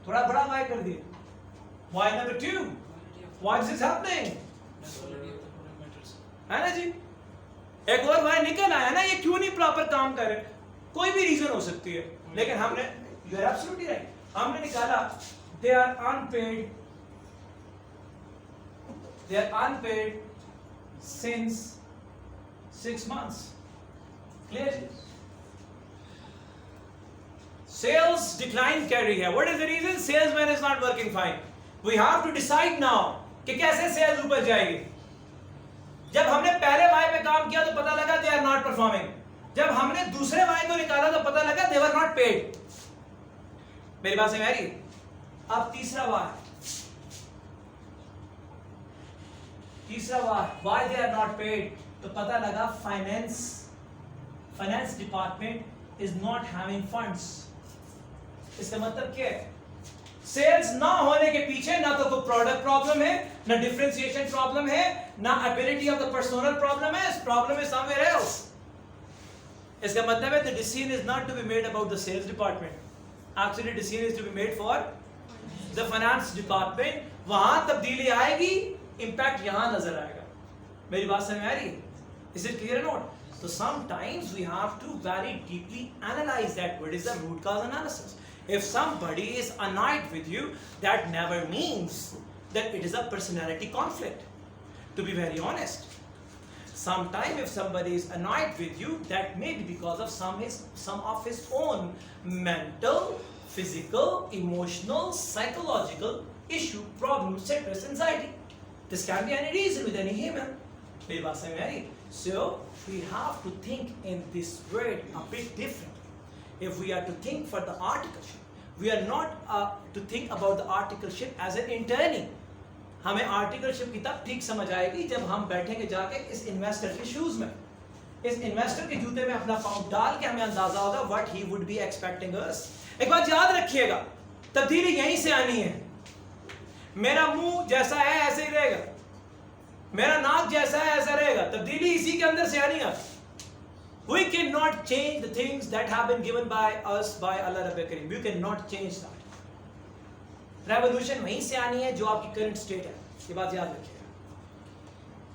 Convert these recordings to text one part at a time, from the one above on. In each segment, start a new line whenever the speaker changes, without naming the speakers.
बड़ा बड़ा वाई कर दिया. Why number 2? Why is this happening? है ना जी. एक और वाई निकल आया ना, ये क्यों नहीं प्रॉपर काम कर रहे? कोई भी रीजन हो सकती है, लेकिन हमने, you are absolutely right, हमने निकाला they are unpaid since 6 months. Clear? Sales decline कर रही है. What is the reason? Salesman is not working fine. We have to decide now कि कैसे sales ऊपर जाएगी. जब हमने पहले वाई पे काम किया तो पता लगा they are not performing. जब हमने दूसरे वाई को निकाला तो पता लगा they were not paid. मेरी बात समझ आ रही है? अब तीसरा Y why they are not paid, तो पता लगा finance department is not having funds. इसका मतलब क्या है? सेल्स ना होने के पीछे ना तो कोई प्रोडक्ट प्रॉब्लम है, ना डिफरेंशिएशन प्रॉब्लम है, ना ability of the personal problem है. Problem is somewhere else. इसका मतलब है the decision is not to be made about the sales department. Actually decision is to be made for the finance department. वहां तब्दीली आएगी, impact यहां नजर आएगा. मेरी बात समझ में आ रही है? Is it clear or not? So sometimes we have to very deeply analyze that. What is the root cause analysis? If somebody is annoyed with you, that never means that it is a personality conflict. To be very honest, sometimes if somebody is annoyed with you, that may be because of some of his own mental, physical, emotional, psychological issue, problem, stress, anxiety. This can be any reason with any human. मेरी बात समझ में आ रही? So we have to think in this word a bit different. If we are to think for the articleship, we are not to think about the articleship as an internee. हमें articleship की तब ठीक समझ आएगी जब हम बैठेंगे जाके इस इन्वेस्टर के शूज में, इस इन्वेस्टर के जूते में अपना पाँव डाल के हमें अंदाजा होगा what he would be expecting us. एक बात याद रखिएगा, तब्दीली यहीं से आनी है. मेरा मुंह जैसा है ऐसे ही रहेगा, मेरा नाक जैसा है ऐसा रहेगा. तब्दीली इसी के अंदर से आनी है. We cannot change the things that have been given by us by Allah Rabbul Kareem. You cannot change that. Revolution वहीं से आनी है जो आपकी current state है. ये बात याद रखिएगा.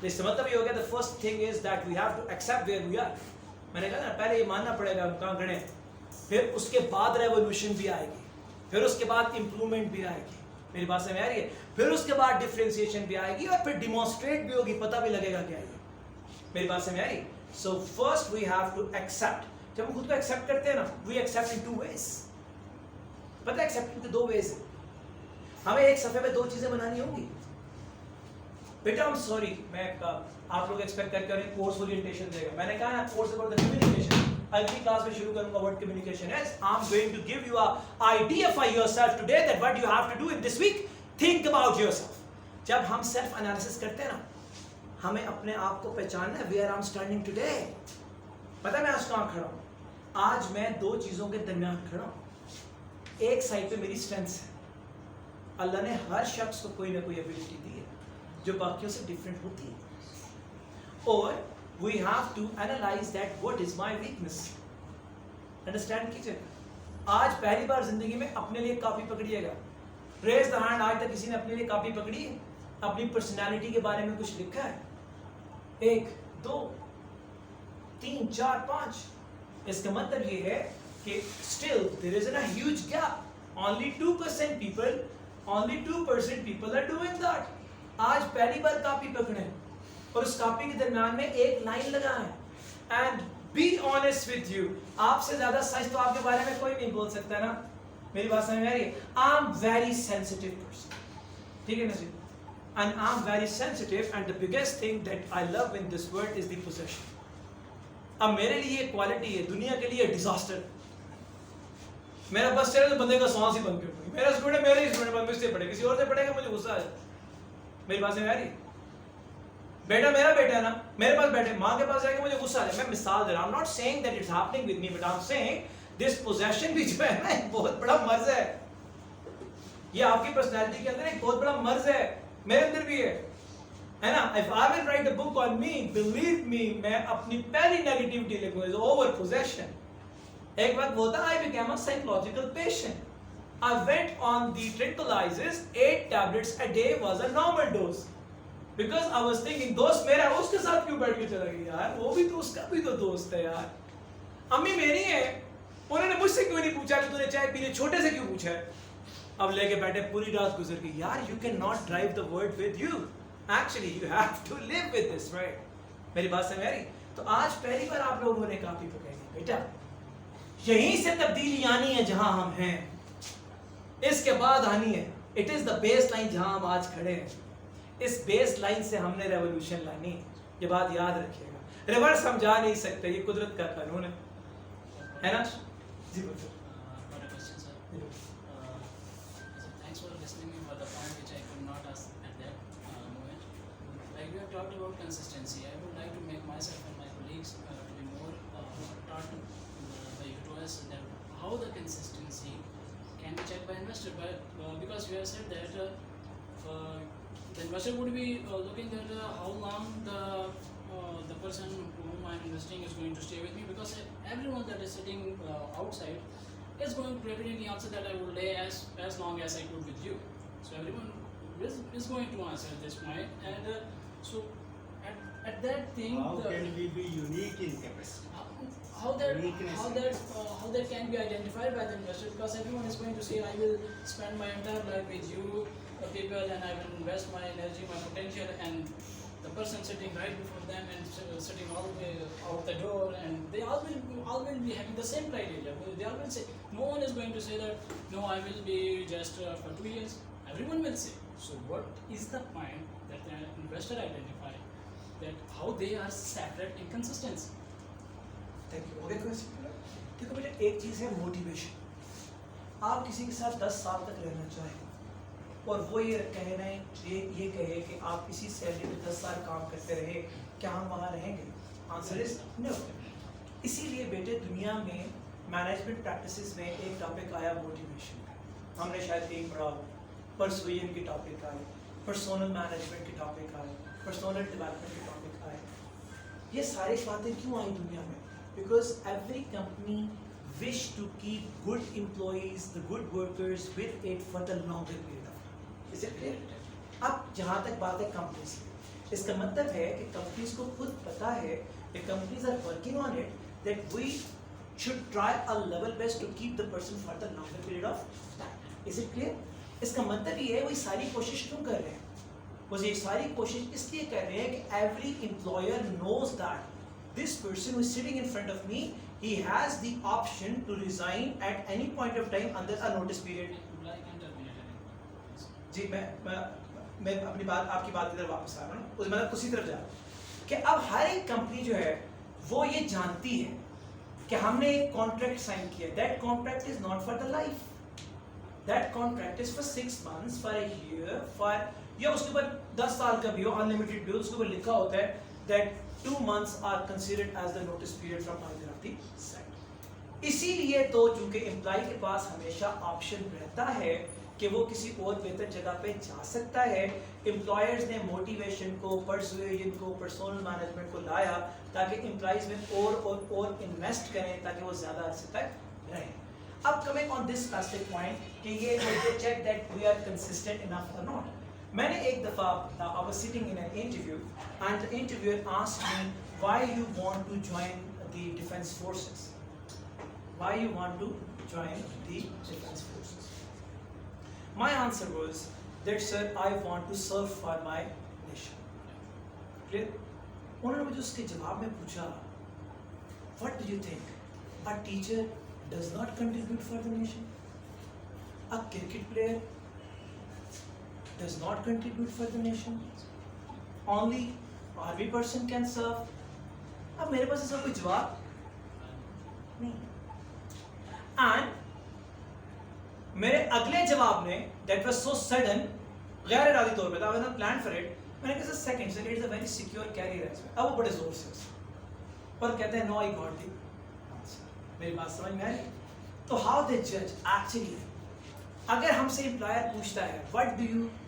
तो इसका मतलब ये हो गया, the first thing is that we have to accept where we are. मैंने कहा ना, पहले ये मानना पड़ेगा हम कहाँ खड़े हैं, फिर उसके बाद revolution भी आएगी, फिर उसके बाद improvement भी आएगी. मेरी बात समझ में आ रही है? फिर उसके बाद डिफरेंशिएशन भी आएगी और फिर डिमॉन्स्ट्रेट भी होगी, पता भी लगेगा क्या है. मेरी बात समझ में आ रही? So first we have to accept. जब हम खुद को एक्सेप्ट करते हैं ना, वी एक्सेप्ट इन 2 ways. पता है एक्सेप्टिंग के 2 ways है. हमें एक सफे पे 2 चीजें बनानी होंगी. बेटा आई एम सॉरी, मैं आप लोग एक्सपेक्ट करके कोर्स ओरिएंटेशन देगा. मैंने कहा ना कोर्स अबाउट द कम्युनिकेशन. अगली क्लास में शुरू करूंगा what communication is. I am going to give you a idea for yourself today that what you have to do in this week. Think about yourself. जब हम self analysis करते हैं ना, हमें अपने आप को पहचानना है. Where I am standing today. पता है मैं आज कहाँ खड़ा हूँ? आज मैं 2 चीजों के दरमियान खड़ा हूँ. एक साइड पे मेरी स्ट्रेंथ्स है. अल्लाह ने हर शख्स को कोई ना कोई एबिलिटी दी है जो बाकियों से डिफरेंट होती है. और we have to analyze that what is my weakness. Understand कीजिए. आज पहली बार जिंदगी में अपने लिए कॉपी पकड़िएगा. Raise the hand. आज तक किसी ने अपने लिए कॉपी पकड़ी है? अपनी पर्सनालिटी के बारे में कुछ लिखा है? 1 2 3 4 5. इसका मतलब ये है कि still there is a huge gap. Only 2% people are doing that. आज पहली बार कॉपी पकड़े और उस कॉपी के दरमियान में एक लाइन लगाएं. And be honest with you. आपसे ज्यादा सच तो आपके बारे में कोई नहीं बोल सकता ना. मेरी बात समझ में आ रही है? I am very sensitive person. ठीक है ना जी? And I am very sensitive and the biggest thing that I love in this world is the possession. अब मेरे लिए क्वालिटी है, दुनिया के लिए डिजास्टर. मेरा बस चले तो बंदे का सांस ही बंद कर दूंगी. मेरा स्टूडेंट मेरे ही स्टूडेंट मुझसे पढ़े, किसी और से पढ़ेगा मुझे गुस्सा आ जाए. मेरी बात समझ में आ रही है? बेटा मेरा बेटा है ना, मेरे पास बैठे, माँ के पास जाके मुझे गुस्सा आ जाए. मैं मिसाल दे रहा हूं. I'm not saying that it's happening with me, but I'm saying this possession भी जो है ना, एक बहुत बड़ा मर्ज है. ये आपकी पर्सनैलिटी के अंदर एक बहुत बड़ा मर्ज है, मेरे अंदर भी है ना. If I will write a book on me, believe me, मैं अपनी पहली नेगेटिविटी लिखूंगा, is over possession. एक वक्त होता I became a psychological patient. I went on the tranquilizers. 8 tablets a day was a normal dose. Because I was thinking, दोस्त मेरा उसके साथ क्यों बैठ के चला गया यार, वो भी तो उसका भी तो दोस्त है यार. अम्मी मेरी है, उन्होंने मुझसे क्यों नहीं पूछा कि तूने चाय पीने, छोटे से क्यों पूछा है. अब लेके बैठे, पूरी रात गुजर गई यार. You cannot drive the world with you. Actually, you have to live with this, right? मेरी बात समझ आ रही? तो आज पहली बार आप लोगों ने कॉपी पकड़ी बेटा. यहीं से तब्दीली आनी है जहां हम हैं. इसके बाद आनी है. It is the base line जहां हम आज खड़े हैं. इस बेस लाइन से हमने रेवोल्यूशन लानी. ये बात याद रखिएगा. रिवर्स हम जा नहीं सकते, ये कुदरत का कानून है ना? जी बोलो.
Thanks for listening me for the point which I could not ask at that moment. Like we have talked about consistency, I would like to make myself and my colleagues to be more taught by you to us that how the consistency can be checked by investor. But because you have said that the investor would be looking at how long the person whom I am investing is going to stay with me, because everyone that is sitting outside is going to definitely answer that I will lay as long as I could with you. So everyone is going to answer this point, and so at that thing,
how can we be unique in capacity?
How that can be identified by the investor, because everyone is going to say I will spend my entire life with you people, and I will invest my energy, my potential, and the person sitting right before them and sitting all the way out the door, and they all will be having the same criteria. They all will say, no one is going to say that no, I will be just for 2 years. Everyone will say. So what is the point that the investor identify that how they are separate in consistency?
Thank you. देखो बेटा, एक चीज है motivation. आप किसी के साथ 10 साल तक रहना चाहें और वो ये कहे कि आप इसी सैलरी पे 10 साल काम करते रहे, क्या हम वहाँ रहेंगे? Answer is no. इसीलिए बेटे दुनिया में मैनेजमेंट प्रैक्टिसेस में एक टॉपिक आया मोटिवेशन का. हमने शायद एक पढ़ा हो. परसुएजन के टॉपिक आए, पर्सोनल मैनेजमेंट के टॉपिक आए, पर्सोनल डेवलपमेंट के टॉपिक आए. ये सारी बातें क्यों आई दुनिया में? Because every company wish to keep good employees, the good workers with it for the longer period of time. Is it clear? अब जहाँ तक बात है कंपनीज की, इसका मतलब है कि कंपनीज को खुद पता है कि companies are working on it that we should try our level best to keep the person for the longer period of time. Is it clear? इसका मतलब ये है वो सारी कोशिश क्यों कर रहे हैं? वो ये सारी कोशिश इसलिए कर रहे हैं कि every employer knows that this person who is sitting in front of me, he has the option to resign at any point of time under a notice period. जी मैं अपनी बात आपकी बात की तरफ वापस आ रहा हूँ. उस मतलब उसी तरफ जा रहा हूँ कि अब हर एक कंपनी जो है वो ये जानती है कि हमने एक कॉन्ट्रैक्ट साइन किया. That contract is not for the life. That contract is for 6 months, for a year, for या उसके ऊपर 10 साल का भी हो, अनलिमिटेड भी हो, उसके ऊपर लिखा होता है that 2 months are considered as the notice period from either of the side. इसीलिए तो चूंकि एम्प्लॉय के पास हमेशा ऑप्शन रहता है कि वो किसी और बेहतर जगह पे जा सकता है, एम्प्लॉयर्स ने मोटिवेशन को, परसुएजन को, पर्सनल मैनेजमेंट को लाया ताकि एम्प्लॉयज में और इन्वेस्ट करें ताकि वो ज़्यादा अर्से तक रहें. अब coming on this specific point कि ये check that we are consistent enough or not. मैंने एक दफ़ा I was sitting in an interview and the interviewer asked me why you want to join the defense forces. Why you want to join the defense forces? My answer was that sir, I want to serve for my nation. Clear? उन्होंने मुझे उसके जवाब में पूछा, what do you think? A teacher does not contribute for the nation? A cricket player does not contribute for the nation? Only army person can serve? अब मेरे पास इसका कोई जवाब नहीं. And मेरे अगले जवाब ने that was so sudden, गैर इरादी तौर पे था, I was not planned for it. मैंने कहा second, it is a very secure career as well. अब वो बड़े जोर से और कहते हैं no, I got the answer. मेरी बात समझ में आई? तो how they judge actually, अगर हमसे एम्प्लॉयर पूछता है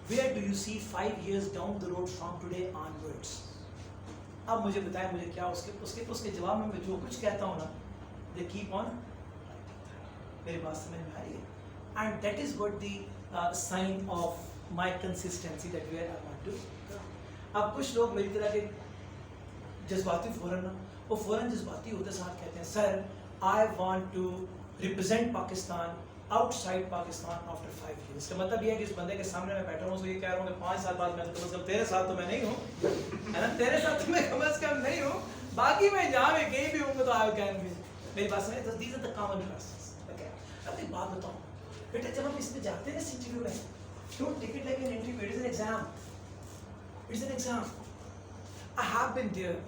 where do you see 5 years down the road from today onwards? अब मुझे बताएं मुझे क्या उसके जवाब में मैं जो कुछ कहता हूँ ना, they keep on. मेरी बात समझ में आ रही है? and that is what the sign of my consistency that where I want to go. अब कुछ लोग मेरी तरह के जज्बाती फ़ौरन ना वो फ़ौरन जज्बाती होते साथ कहते हैं sir I want to represent Pakistan outside Pakistan after 5 years। इसका मतलब ये है कि इस बंदे के सामने मैं बैठा हूँ उसको ये कह रहा हूँ कि 5 साल बाद मैं कम से कम तेरे साथ तो मैं नहीं हूँ, है ना, तेरे साथ तो मैं कम से कम नहीं हूँ, बाकी मैं जहाँ भी कहीं भी हूँ तो आई कैन बी। मेरी बात समझे? तो these are the common questions. Okay, अब एक बात बताऊँ बेटा, जब हम इसमें जाते हैं ना इस इंटरव्यू में, don't take it like an interview, it is an exam, it's an exam. I have been there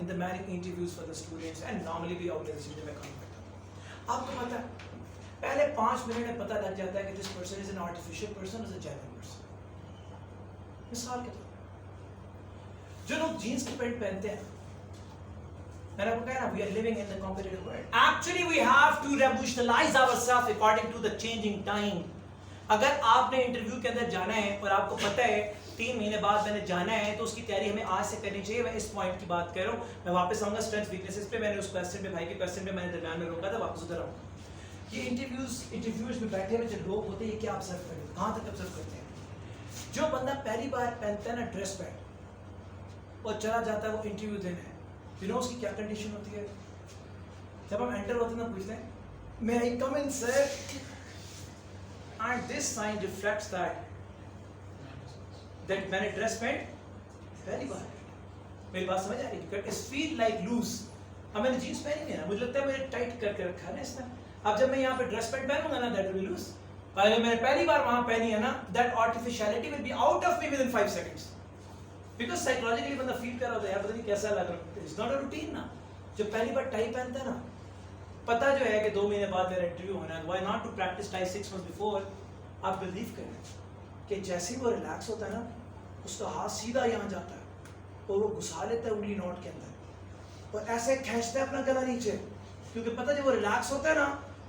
in the many interviews for the students and normally भी organization में काम करता हूँ। आपको पता है पहले 5 मिनट में पता लग जाता है कि this person is an artificial person or is a genuine person। मिसाल के तौर जो लोग जीन्स की पैंट पहनते हैं, मैंने आपको कहा ना we are living in the competitive world। Actually we have to revolutionize ourselves according to the changing time। अगर आपने इंटरव्यू के अंदर जाना है और आपको पता है 3 महीने बाद मैंने जाना है तो उसकी तैयारी हमें आज से करनी चाहिए। मैं इस पॉइंट की बात कर रहा हूँ। मैं वापस आऊँगा स्ट्रेंथ वीकनेसेस पे। मैंने उस क्वेश्चन पे, भाई के क्वेश्चन पे मैंने दरम्यान में रोका था, वापस उधर आऊँ। ये इंटरव्यूज में बैठे हुए जो लोग होते हैं ये क्या ऑब्जर्व करें, कहाँ तक ऑब्जर्व करते हैं? जो बंदा पहली बार पहनता है ना ड्रेस पैंट और चला जाता है वो इंटरव्यू देने, यू नो उसकी क्या कंडीशन होती है? जब हम एंटर होते हैं ना पूछते हैं may I come in sir, and this sign reflects that मैंने ड्रेस पैंट पहली बार, मेरी बात समझ आ रही है? It's feel like loose. अब मैंने जीन्स पहनी है ना, मुझे लगता है मुझे टाइट करके रखा है ना इसने। अब जब मैं यहाँ पे ड्रेस पैंट पहनूंगा ना दैट विल लूज। अगर मैंने पहली बार वहाँ पहनी है ना that artificiality will be out of me within 5 seconds, because psychologically बंदा फील कर रहा होता है यार पता नहीं कैसा लग रहा है। इट्स नॉट अ रूटीन ना। जो पहली बार टाई पहनता है ना, पता जो है कि 2 महीने बाद मेरा इंटरव्यू होना है, why not to practice tie 6 months before. आप बिलीव करें कि जैसे ही वो रिलैक्स होता है ना उसका हाथ सीधा यहाँ जाता है और वो घुसा लेता है उंगली नोट के अंदर और ऐसे खींचता है अपना गला नीचे, क्योंकि पता जब वो रिलैक्स होता है ना,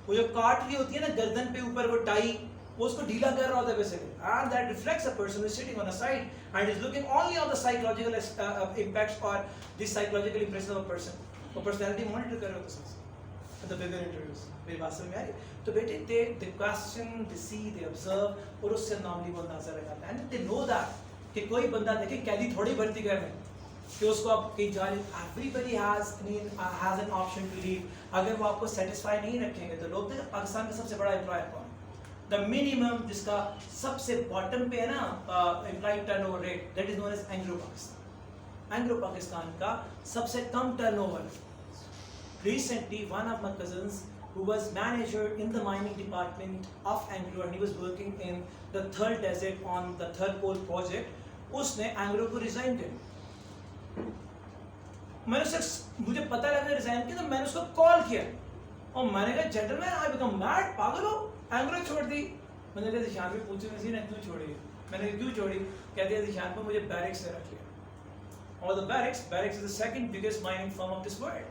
वो जो काट रही होती है ना गर्दन पे ऊपर वो टाई, वो उसको ढीला कर रहा होता है basically, and that reflects a person is sitting on a side and is looking only on the psychological impacts और the psychological impression of a person. वो पर्सनालिटी मॉनिटर कर रहा होता है the bigger interviews। मेरी बात समझ में आ रही? तो बेटे they question, they see, they observe और उससे नॉर्मली वो अंदाजा लगाता है, and they know that कि कोई बंदा देखे कैदी थोड़ी भर्ती कर रहे हैं कि उसको आप कहीं जा रहे, everybody has an option to leave। अगर वो आपको सेटिस्फाई नहीं रखेंगे तो लोग देखें पाकिस्तान का सबसे बड़ा एम्प्लॉयर कौन है? द मिनिमम जिसका सबसे बॉटम पे है ना employee turnover rate, that is known as Anglo Pakistan. Anglo Pakistan का सबसे कम turnover. Recently, one of my cousins who was manager in the mining department of Anglo and he was working in the third desert on the third coal project, उसने Anglo को resign किया। मैंने उसे, मुझे पता लगा रिजाइन किया तो मैंने उसको कॉल किया और मैंने कहा जेंटलमैन आई बिकम मैड, पागल हो, Anglo छोड़ दी। मैंने कहा दिशान पे पूछे किसी ने क्यों छोड़ी? मैंने क्यों छोड़ी? कहते हैं दिशान पे मुझे बैरिक्स से रख लिया। और the barracks is the second biggest mining firm of this world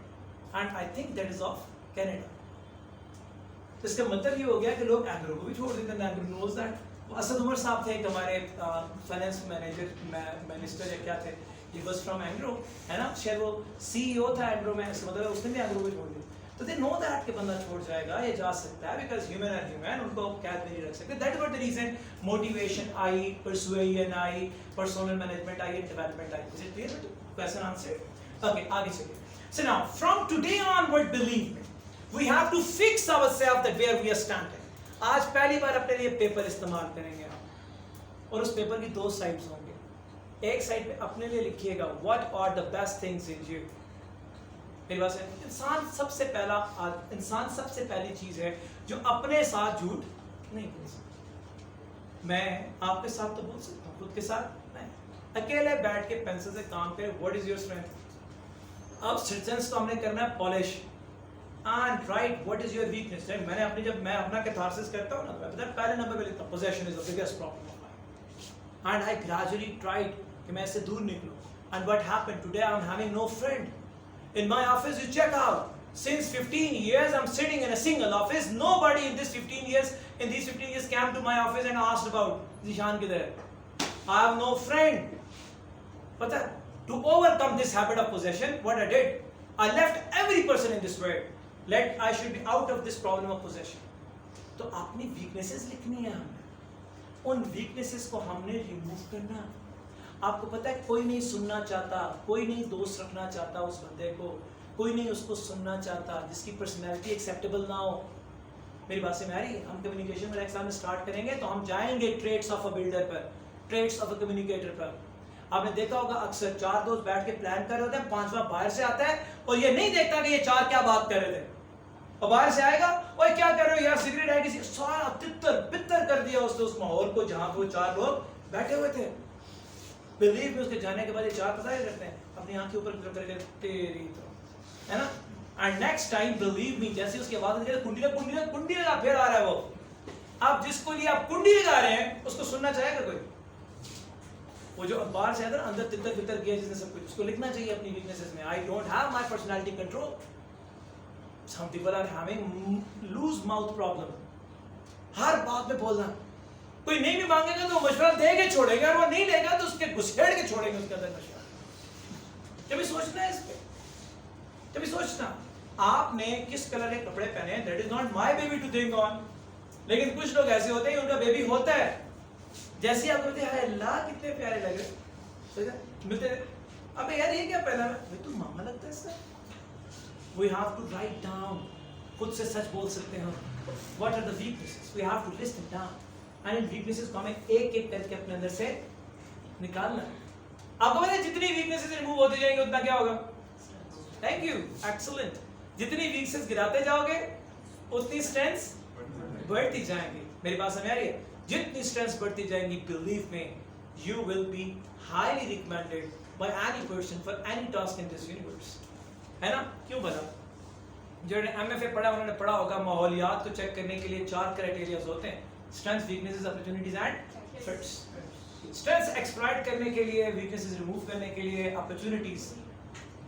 and I think that is of Canada। तो इसका मतलब ये हो गया कि लोग एंग्रो को भी छोड़ देते हैं। एंग्रो नोज दैट। असद उमर साहब थे हमारे फाइनेंस मैनेजर मिनिस्टर या क्या थे, ही वाज फ्रॉम एंग्रो, है ना, शायद वो सीईओ था एंग्रो में, इसका मतलब उसने भी एंग्रो को छोड़ दिया। तो दे नो दैट कि बंदा छोड़ जाएगा, ये जा सकता है, बिकॉज ह्यूमन आर ह्यूमन, उनको कैद में नहीं रख सकते। That was the reason motivation I, persuasion I, personal management I, development I. Is it clear? Question answer. Okay, आगे चलिए। So now, from today onward, believe me, we have to fix ourselves that where we are standing। आज पहली बार अपने लिए paper इस्तेमाल करेंगे आप, और उस पेपर की 2 साइड्स होंगे। एक साइड पे अपने लिए लिखिएगा what are the best things in you। मेरी बात है, इंसान सबसे पहली चीज है जो अपने साथ झूठ नहीं बोल सकता। मैं आपके साथ तो बोल सकता हूँ, खुद के साथ नहीं। अकेले बैठ के पेंसिल से काम करें। What is your strength? अब सिटीजन्स को हमने करना है polish and right what is your weakness. मैंने अपनी जब मैं अपना कैथारसिस करता हूँ ना तो मैं पहले नंबर पे लिखता हूँ possession is the biggest problem of mine and I gradually tried कि मैं इससे दूर निकलूं। And what happened today? I am having no friend in my office. You check out, since 15 years I'm sitting in a single office। Nobody in these 15 years came to my office and asked about Zishan kidhar hai। I have no friend। पता है, to overcome this habit of possession, what I did, I left every person in this world, I should be out of this problem of possession। तो अपनी weaknesses लिखनी है हमने, उन weaknesses को हमने रिमूव करना। आपको पता है कोई नहीं सुनना चाहता, कोई नहीं दोस्त रखना चाहता उस बंदे को, कोई नहीं उसको सुनना चाहता जिसकी पर्सनैलिटी एक्सेप्टेबल ना हो। मेरी बात से में आ रही है? हम कम्युनिकेशन में एग्जाम में स्टार्ट करेंगे तो हम जाएंगे ट्रेड्स ऑफ अ बिल्डर पर, ट्रेड्स ऑफ अ कम्युनिकेटर पर। आपने देखा होगा अक्सर 4 दोस्त बैठ के प्लान कर रहे होते हैं, 5वां बाहर से आता है और ये नहीं देखता कि ये 4 क्या बात कर रहे थे, और बाहर से आएगा, ओए क्या कर रहे हो यार, सिगरेट है किसी, सारा तितर बितर कर दिया उसने उस माहौल को जहां पे वो 4 लोग बैठे हुए थे। बिलीव में उसके जाने के बाद ये 4 पता है करते हैं, अपनी आंखें ऊपर करके तेरी तो, है ना। And next time believe me, जैसे उसकी आवाज निकले कुंडी लगा फिर आ रहा है वो। आप जिसको लिए आप कुंडी लगा रहे हैं उसको सुनना चाहेगा कोई? वो जो बाहर से आता है अंदर तितर बितर किया जिसने सब कुछ, उसको लिखना चाहिए अपनी वीकनेसेस में, I don't have my personality control. Some people are having loose mouth problem, हर बात में बोलना। कोई नहीं भी मांगेगा तो मशवरा दे के छोड़ेगा, और वो नहीं लेगा तो उसके घुसेड़ के छोड़ेंगे उसके अंदर मशवरा। कभी सोचना है इस पे, कभी सोचना आपने किस कलर के कपड़े पहने हैं, that is not my baby to think on. लेकिन कुछ लोग ऐसे होते हैं उनका बेबी होता है, जैसे ही आप बोलते हैं अल्लाह कितने प्यारे लग रहे, मिलते अबे यार ये क्या पहना है, तू मामा लगता है इसका। We have to write down, खुद से सच बोल सकते हैं हम। What are the weaknesses? We have to list them down. And in weaknesses को हमें एक-एक करके अपने अंदर से निकालना है। आपको पता है जितनी weaknesses रिमूव होती जाएंगी उतना क्या होगा? Thank you, excellent. जितनी weaknesses गिराते जाओगे उतनी strengths बढ़ती जाएंगी। मेरी बात समझ आ रही है? जितनी strengths बढ़ती जाएंगी, believe me, you will be highly recommended by any person for any task in this universe. है ना? क्यों बता? जो MFA पढ़ा उन्होंने पढ़ा होगा माहौलियात को चेक करने के लिए 4 क्राइटेरियाज होते हैं, strengths, weaknesses, opportunities and threats. Strengths exploit करने के लिए, वीकनेसेस रिमूव करने के लिए, अपॉर्चुनिटीज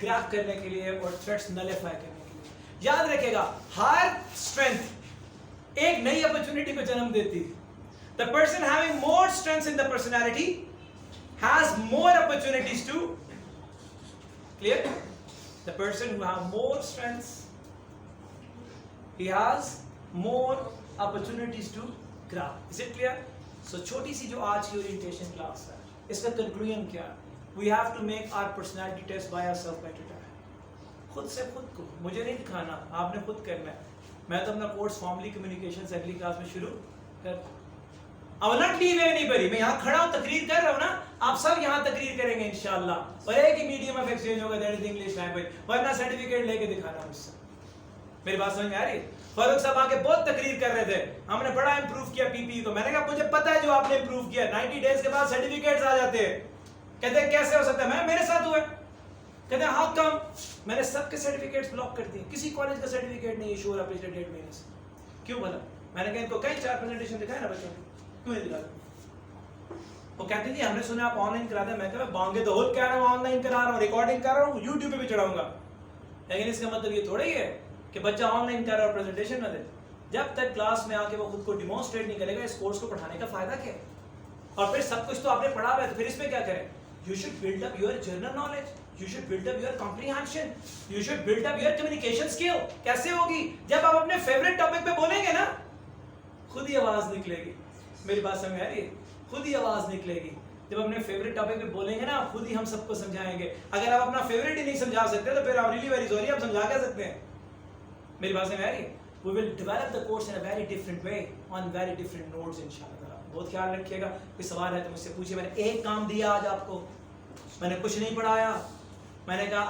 ग्रैब करने के लिए और थ्रेट्स नलिफाई करने के लिए। याद रखिएगा हर स्ट्रेंथ एक नई अपॉर्चुनिटी को जन्म देती है। The person having more strengths in the personality has more opportunities to clear. The person who have more strengths, he has more opportunities to grab. Is it clear? So छोटी सी जो आज की ओरिएंटेशन क्लास है, इसका conclusion क्या है? We have to make our personality test by ourselves by today. खुद से खुद को, मुझे नहीं दिखाना, आपने खुद करना है। मैं तो अपना कोर्स फॉर्मली कम्युनिकेशन अगली क्लास में शुरू कर। I will not leave anybody. मैं यहाँ खड़ा हूँ, तकरीर कर रहा हूँ ना, आप सब यहाँ तकरीर करेंगे इंशाल्लाह, और एक ही मीडियम ऑफ एक्सचेंज होगा, दैट इज इंग्लिश लैंग्वेज, वरना सर्टिफिकेट लेके दिखाना मुझसे। मेरी बात समझ में आ रही है? फारूक साहब आके बहुत तकरीर कर रहे थे, हमने बड़ा इंप्रूव किया पीपीई को। मैंने कहा मुझे पता है जो आपने इंप्रूव किया, 90 डेज के बाद सर्टिफिकेट्स आ जाते हैं। कहते हैं कैसे हो सकता है? मेरे साथ हुआ। कहते हैं हाउ कम? मैंने सबके सर्टिफिकेट्स ब्लॉक कर दिए, किसी कॉलेज का सर्टिफिकेट नहीं इशू हो रहा पिछले 1.5 महीने से। क्यों बोला? मैंने कहा इनको कई 4 प्रेजेंटेशन दिखाए ना बच्चों को, क्यों नहीं दिखाते? वो कहते जी हमने सुना आप ऑनलाइन करा दें। मैं कहा बांगे तो होल कह रहा हूँ, ऑनलाइन करा रहा हूँ, रिकॉर्डिंग कर रहा हूँ, यूट्यूब पे भी चढ़ाऊंगा। लेकिन इसका मतलब ये थोड़ा ही है कि बच्चा ऑनलाइन कर रहा है और प्रेजेंटेशन ना दे। जब तक क्लास में आके वो खुद को डिमॉन्स्ट्रेट नहीं करेगा, इस कोर्स को पढ़ाने का फायदा क्या है? और फिर सब कुछ तो आपने पढ़ा हुआ है, तो फिर इसमें क्या करें? You should build up your general knowledge, you should build up your comprehension, you should build up your communication skill. कैसे होगी? जब आप अपने फेवरेट टॉपिक पे बोलेंगे ना, खुद ही आवाज निकलेगी। मेरी बात समझ आ रही है? खुद ही आवाज निकलेगी। जब अपने फेवरेट टॉपिक पे बोलेंगे ना, खुद ही हम सबको समझाएंगे। अगर आप अपना फेवरेट ही नहीं समझा सकते तो फिर आप रियली वेरी सॉरी, आप समझा क्या सकते हैं? मेरी बात समझ आ रही है? We will develop the course in a very different way, on very different notes इंशाल्लाह। बहुत ख्याल रखिएगा। कोई सवाल है तो मुझसे पूछिए। मैंने एक काम दिया आज आपको, मैंने कुछ नहीं पढ़ाया। मैंने कहा